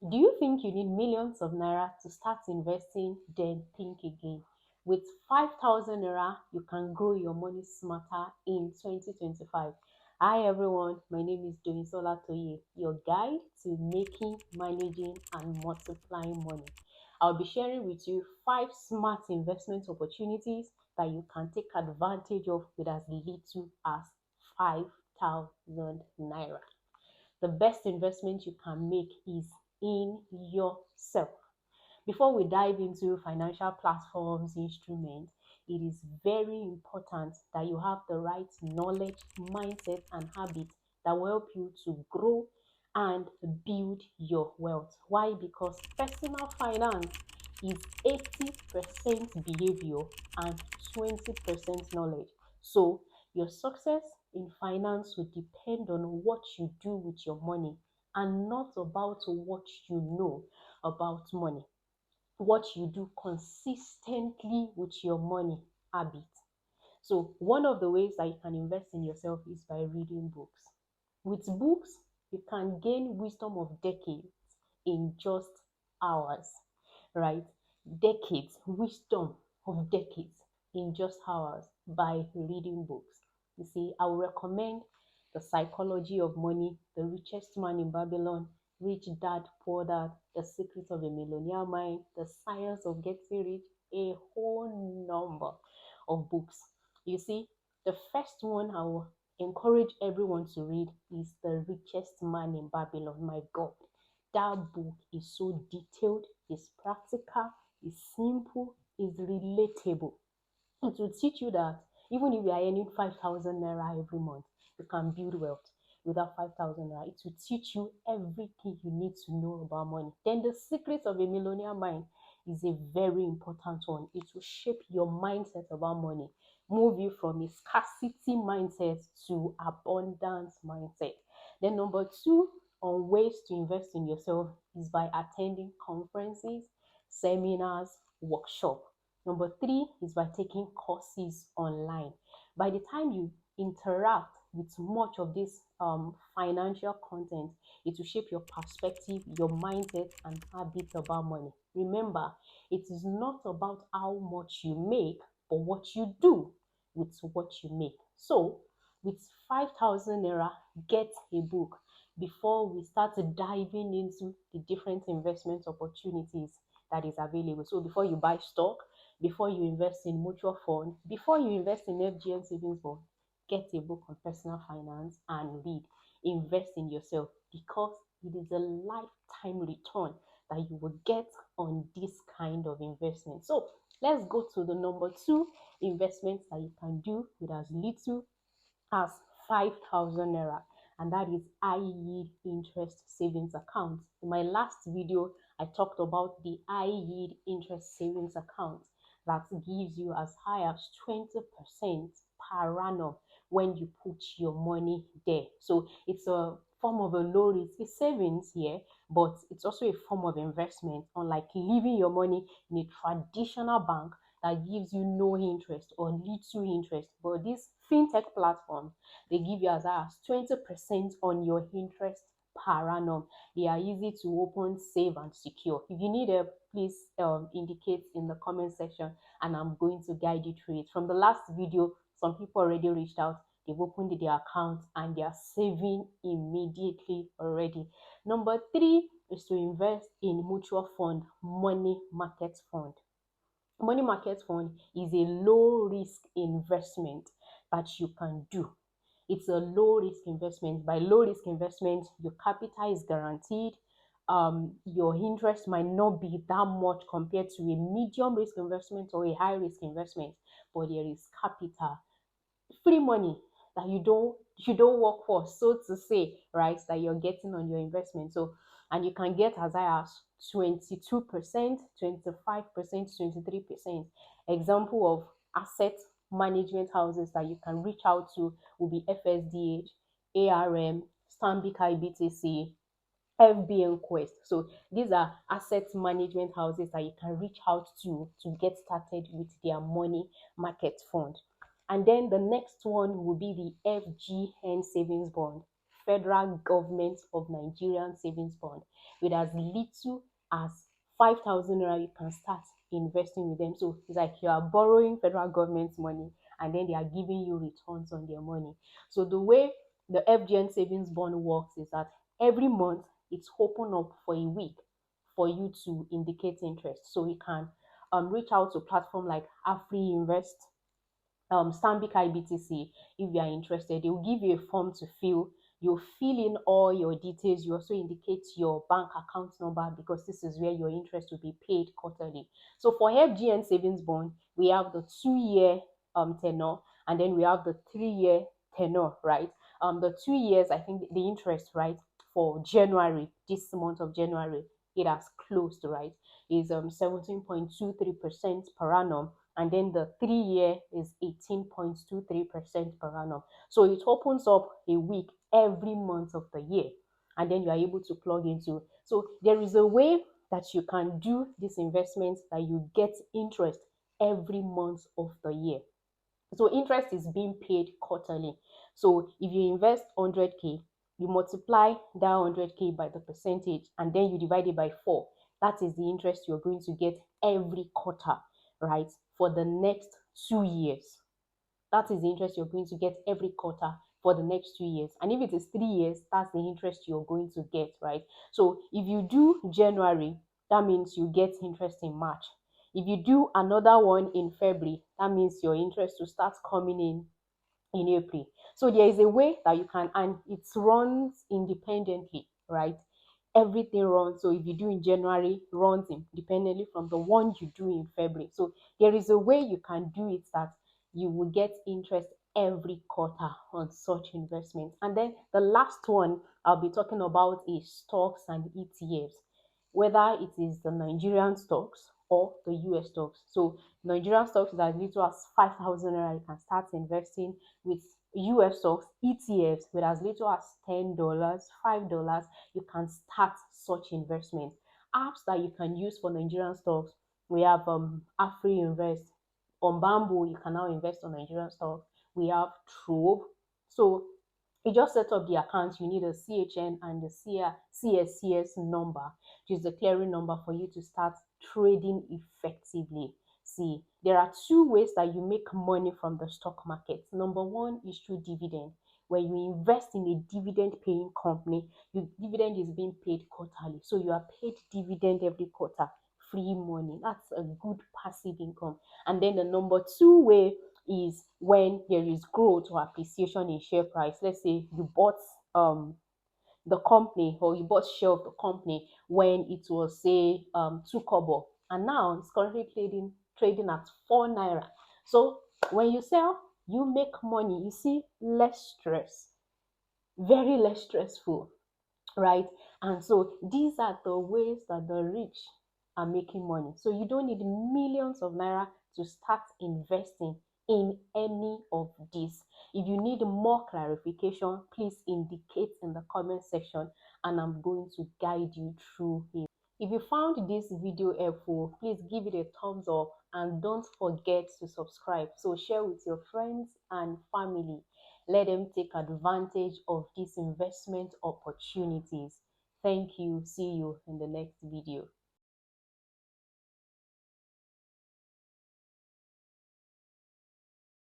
Do you think you need millions of naira to start investing? Then think again. With 5,000 naira, you can grow your money smarter in 2025. Hi everyone, my name is Domisola Toye, your guide to making, managing, and multiplying money. I'll be sharing with you 5 smart investment opportunities that you can take advantage of with as little as 5,000 naira. The best investment you can make is in yourself. Before we dive into financial platforms, instruments, it is very important that you have the right knowledge, mindset, and habits that will help you to grow and build your wealth. Why? Because personal finance is 80% behavior and 20% knowledge. So, your success in finance will depend on what you do with your money and not about what you know about money, what you do consistently with your money habit. So, one of the ways that you can invest in yourself is by reading books. With books, you can gain wisdom of decades in just hours, right? Decades, wisdom of decades in just hours by reading books. You see, I would recommend The Psychology of Money, The Richest Man in Babylon, Rich Dad, Poor Dad, The Secret of a Millionaire Mind, The Science of Getting Rich, a whole number of books. You see, the first one I will encourage everyone to read is The Richest Man in Babylon. My God, that book is so detailed, is practical, is simple, is relatable. It will teach you that even if you are earning 5,000 naira every month, you can build wealth without 5,000 naira. It will teach you everything you need to know about money. Then the secret of a millionaire mind is a very important one. It will shape your mindset about money, move you from a scarcity mindset to abundance mindset. Then number two on ways to invest in yourself is by attending conferences, seminars, workshops. Number three is by taking courses online. By the time you interact with much of this financial content, it will shape your perspective, your mindset, and habits about money. Remember, it is not about how much you make, but what you do with what you make. So, with 5,000 naira, get a book before we start diving into the different investment opportunities that is available. So, before you buy stock, before you invest in mutual fund, before you invest in FGN savings bond, get a book on personal finance and read. Invest in yourself because it is a lifetime return that you will get on this kind of investment. So let's go to the number two investments that you can do with as little as 5,000 naira, and that is high yield interest savings account. In my last video, I talked about the high yield interest savings account that gives you as high as 20% per annum when you put your money there. So it's a form of a low risk savings here, but it's also a form of investment, unlike leaving your money in a traditional bank that gives you no interest or little interest. But these fintech platforms, they give you as high as 20% on your interest per annum. They are easy to open, save, and secure. If you need help, please indicate in the comment section and I'm going to guide you through it. From the last video, some people already reached out. They've opened their accounts and they are saving immediately already. Number three is to invest in mutual fund, money market fund. Money market fund is a low risk investment that you can do. It's a low risk investment. By low risk investment, your capital is guaranteed. Your interest might not be that much compared to a medium risk investment or a high risk investment, but there is capital, free money that you don't work for, so to say, right? That you're getting on your investment. So, and you can get as high as 22%, 25%, 23%. Example of asset management houses that you can reach out to will be FSDH, ARM, Stanbic IBTC, FBN Quest. So these are asset management houses that you can reach out to get started with their money market fund. And then the next one will be the FGN savings bond. federal government of Nigerian savings bond. With as little as 5,000 naira, you can start investing with them. So it's like you are borrowing federal government's money and then they are giving you returns on their money. So the way the FGN savings bond works is that every month it's open up for a week for you to indicate interest. So you can reach out to platform like Afri Invest, Stanbic IBTC. If you are interested, they will give you a form to fill. You fill in all your details. You also indicate your bank account number because this is where your interest will be paid quarterly. So for FGN savings bond, we have the 2 year tenor, and then we have the 3 year tenor, right? The 2 years, I think the interest, right, for January, this month of January, it has closed, right? Is 17.23% per annum, and then the 3 year is 18.23% per annum. So it opens up a week every month of the year, and then you are able to plug into. So there is a way that you can do this investment that you get interest every month of the year. So interest is being paid quarterly. So if you invest 100K, you multiply that 100K by the percentage and then you divide it by 4. That is the interest you're going to get every quarter, right? For the next 2 years. That is the interest you're going to get every quarter for the next 2 years. And if it is 3 years, that's the interest you're going to get, right? So if you do January, that means you get interest in March. If you do another one in February, that means your interest will start coming in April. So there is a way that you can, and it runs independently, right? Everything runs. So if you do in January, runs independently from the one you do in February. So there is a way you can do it that you will get interest every quarter on such investments. And then the last one I'll be talking about is stocks and ETFs, whether it is the Nigerian stocks or the US stocks. So Nigerian stocks is as little as 5,000 naira. You can start investing with US stocks, ETFs with as little as $10, $5. You can start such investment. Apps that you can use for Nigerian stocks, we have Afri Invest. On Bamboo, you can now invest on Nigerian stocks. We have Trove. So you just set up the account. You need a CHN and the CSCS number, which is the clearing number for you to start trading effectively. See, there are two ways that you make money from the stock market. Number one is through dividend. When you invest in a dividend paying company, your dividend is being paid quarterly. So you are paid dividend every quarter, free money. That's a good passive income. And then the number two way is when there is growth or appreciation in share price. Let's say you bought the company, or you bought share of the company when it was, say, 2 kobo, and now it's currently trading at 4 naira. So when you sell, you make money. You see, less stress, very less stressful, right? And so these are the ways that the rich are making money. So you don't need millions of naira to start investing in any of this. If you need more clarification, please indicate in the comment section and I'm going to guide you through it. If you found this video helpful, please give it a thumbs up and don't forget to subscribe. So share with your friends and family. Let them take advantage of these investment opportunities. Thank you. See you in the next video.